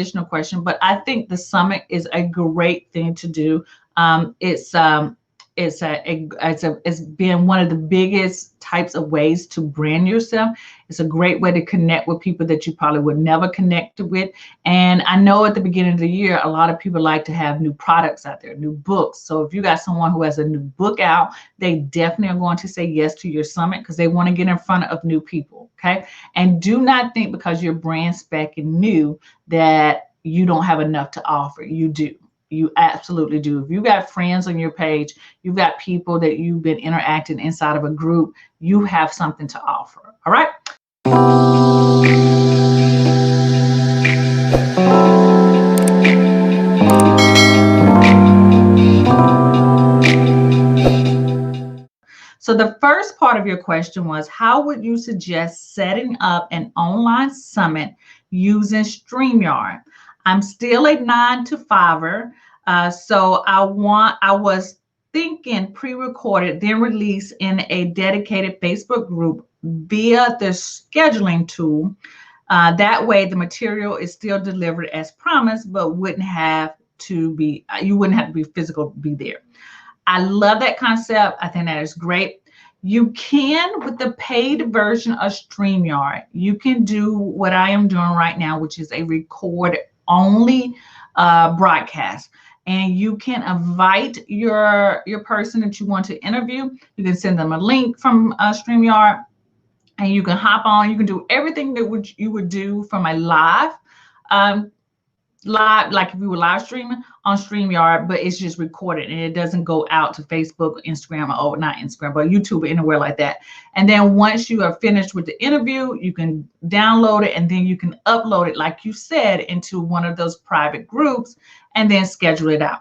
additional question, but I think the summit is a great thing to do. It's it's been one of the biggest types of ways to brand yourself. It's a great way to connect with people that you probably would never connect with. And I know at the beginning of the year, a lot of people like to have new products out there, new books. So if you got someone who has a new book out, they definitely are going to say yes to your summit because they want to get in front of new people. Okay. And do not think because you're brand spanking new that you don't have enough to offer. You do. You absolutely do. If you got friends on your page, you've got people that you've been interacting inside of a group, you have something to offer. All right. So the first part of your question was, how would you suggest setting up an online summit using StreamYard? I'm still a 9-to-5er. So I was thinking pre-recorded, then release in a dedicated Facebook group via the scheduling tool. That way the material is still delivered as promised, but you wouldn't have to be physical to be there. I love that concept. I think that is great. You can, with the paid version of StreamYard, you can do what I am doing right now, which is a record only broadcast. And you can invite your person that you want to interview. You can send them a link from StreamYard, and you can hop on. You can do everything that you would do from a live, like if you were live streaming on StreamYard, but it's just recorded and it doesn't go out to Facebook, Instagram, or not Instagram, but YouTube or anywhere like that. And then once you are finished with the interview, you can download it and then you can upload it, like you said, into one of those private groups and then schedule it out.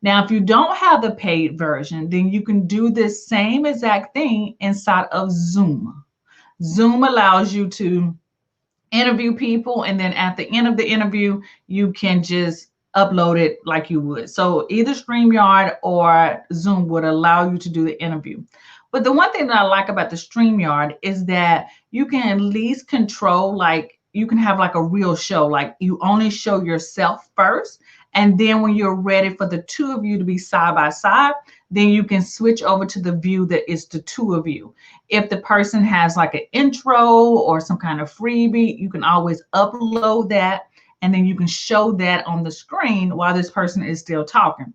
Now, if you don't have the paid version, then you can do this same exact thing inside of Zoom. Zoom allows you to interview people, and then at the end of the interview, you can just upload it like you would. So either StreamYard or Zoom would allow you to do the interview. But the one thing that I like about the StreamYard is that you can at least control, like you can have like a real show, like you only show yourself first. And then when you're ready for the two of you to be side by side, then you can switch over to the view that is the two of you. If the person has like an intro or some kind of freebie, you can always upload that, and then you can show that on the screen while this person is still talking.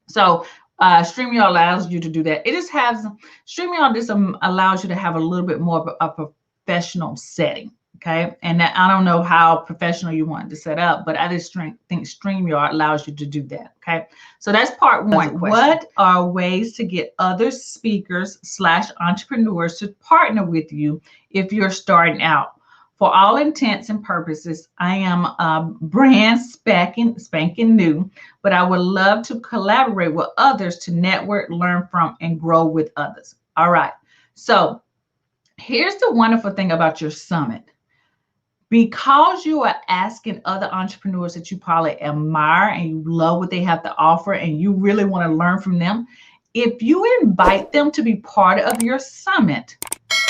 So StreamYard allows you to do that. StreamYard just allows you to have a little bit more of a professional setting. Okay. And that, I don't know how professional you want to set up, but I just think StreamYard allows you to do that. Okay. So that's part one. What are ways to get other speakers / entrepreneurs to partner with you if you're starting out? For all intents and purposes, I am brand spanking new, but I would love to collaborate with others to network, learn from, and grow with others. All right. So here's the wonderful thing about your summit. Because you are asking other entrepreneurs that you probably admire and you love what they have to offer and you really want to learn from them, if you invite them to be part of your summit,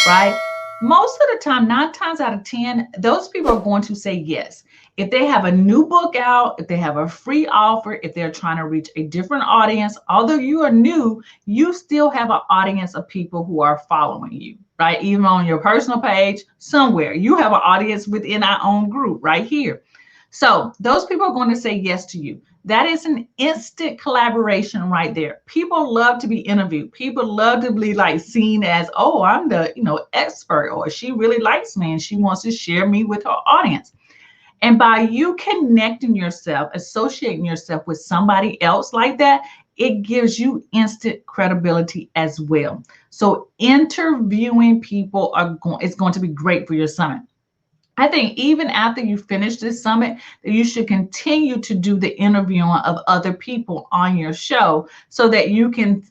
right? Most of the time, 9 times out of 10, those people are going to say yes. If they have a new book out, if they have a free offer, if they're trying to reach a different audience, although you are new, you still have an audience of people who are following you, right? Even on your personal page, somewhere, you have an audience within our own group right here. So those people are going to say yes to you. That is an instant collaboration right there. People love to be interviewed. People love to be like seen as, oh, I'm the expert, or she really likes me and she wants to share me with her audience. And by you connecting yourself, associating yourself with somebody else like that, it gives you instant credibility as well. So interviewing people is going to be great for your summit. I think even after you finish this summit, that you should continue to do the interviewing of other people on your show so that you can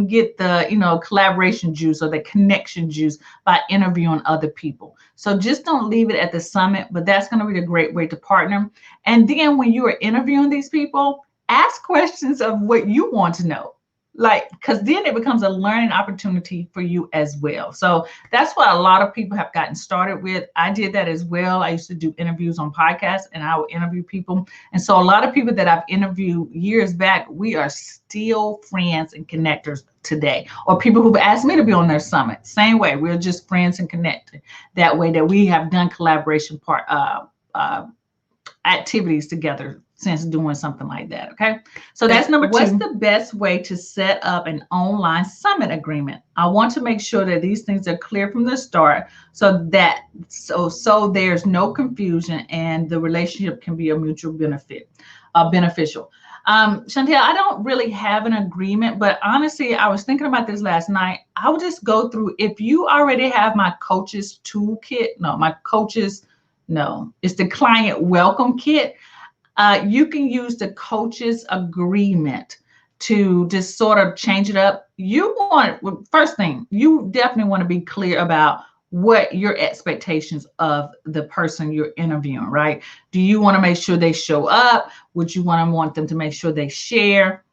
get the collaboration juice or the connection juice by interviewing other people. So just don't leave it at the summit, but that's going to be a great way to partner. And then when you are interviewing these people, ask questions of what you want to know. because then it becomes a learning opportunity for you as well. So that's what a lot of people have gotten started with. I did that as well. I used to do interviews on podcasts, and I would interview people. And so a lot of people that I've interviewed years back, we are still friends and connectors today. Or people who've asked me to be on their summit, same way. We're just friends and connected that way, that we have done collaboration activities together since doing something like that. Okay, so that's number two. What's the best way to set up an online summit agreement? I want to make sure that these things are clear from the start, so there's no confusion and the relationship can be a mutual beneficial. Chantel, I don't really have an agreement, but honestly, I was thinking about this last night. I would just go through, if you already have my coaches toolkit, it's the client welcome kit. You can use the coaches agreement to just sort of change it up. First thing, you definitely want to be clear about what your expectations of the person you're interviewing, right? Do you want to make sure they show up? Would you want them to make sure they share?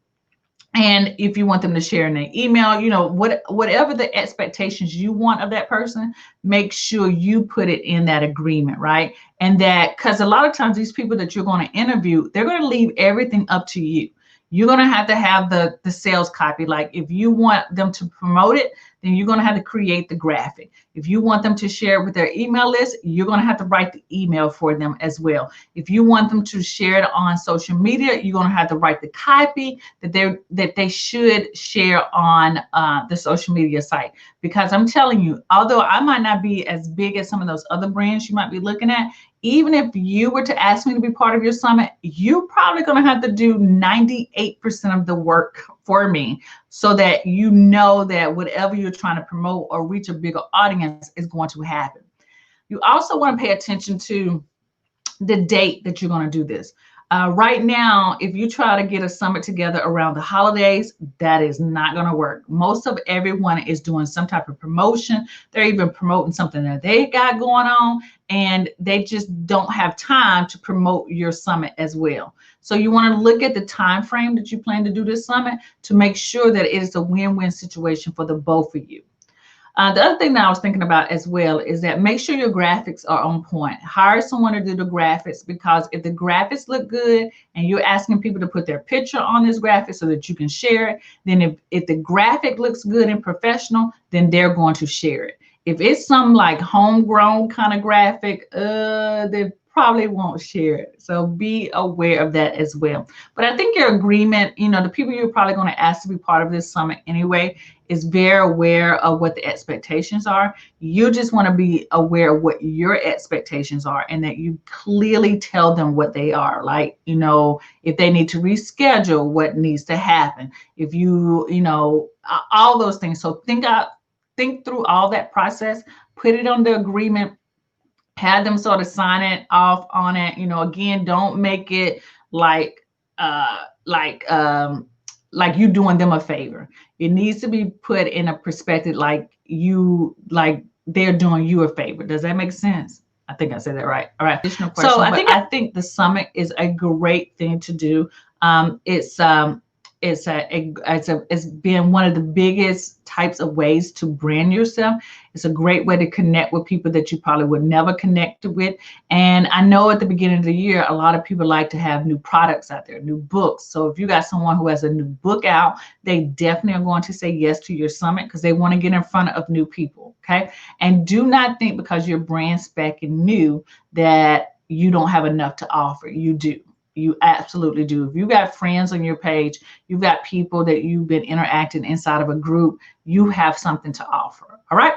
And if you want them to share in their email, whatever the expectations you want of that person, make sure you put it in that agreement, right? And because a lot of times these people that you're going to interview, they're going to leave everything up to you. You're going to have the sales copy. Like if you want them to promote it, then you're going to have to create the graphic. If you want them to share it with their email list, you're going to have to write the email for them as well. If you want them to share it on social media, you're going to have to write the copy that they should share on the social media site. Because I'm telling you, although I might not be as big as some of those other brands you might be looking at, even if you were to ask me to be part of your summit, you're probably going to have to do 98% of the work for me, so that you know that whatever you're trying to promote or reach a bigger audience is going to happen. You also want to pay attention to the date that you're going to do this. Right now, if you try to get a summit together around the holidays, that is not going to work. Most of everyone is doing some type of promotion. They're even promoting something that they got going on, and they just don't have time to promote your summit as well. So you want to look at the time frame that you plan to do this summit to make sure that it is a win-win situation for the both of you. The other thing that I was thinking about as well is that make sure your graphics are on point. Hire someone to do the graphics, because if the graphics look good and you're asking people to put their picture on this graphic so that you can share it, then if the graphic looks good and professional, then they're going to share it. If it's some like homegrown kind of graphic, they probably won't share it. So be aware of that as well. But I think your agreement, the people you're probably going to ask to be part of this summit anyway, is very aware of what the expectations are. You just want to be aware of what your expectations are, and that you clearly tell them what they are. Like, if they need to reschedule, what needs to happen. If all those things. So think through all that process, put it on the agreement, have them sort of sign it off on it. Again, don't make it like you doing them a favor. It needs to be put in a perspective like they're doing you a favor. Does that make sense? I think I said that right. All right. Additional question. So I think the summit is a great thing to do. It's been one of the biggest types of ways to brand yourself. It's a great way to connect with people that you probably would never connect with. And I know at the beginning of the year, a lot of people like to have new products out there, new books. So if you got someone who has a new book out, they definitely are going to say yes to your summit, because they want to get in front of new people. Okay. And do not think because you're brand spanking new that you don't have enough to offer. You do. You absolutely do. If you got friends on your page, you've got people that you've been interacting inside of a group, you have something to offer. All right.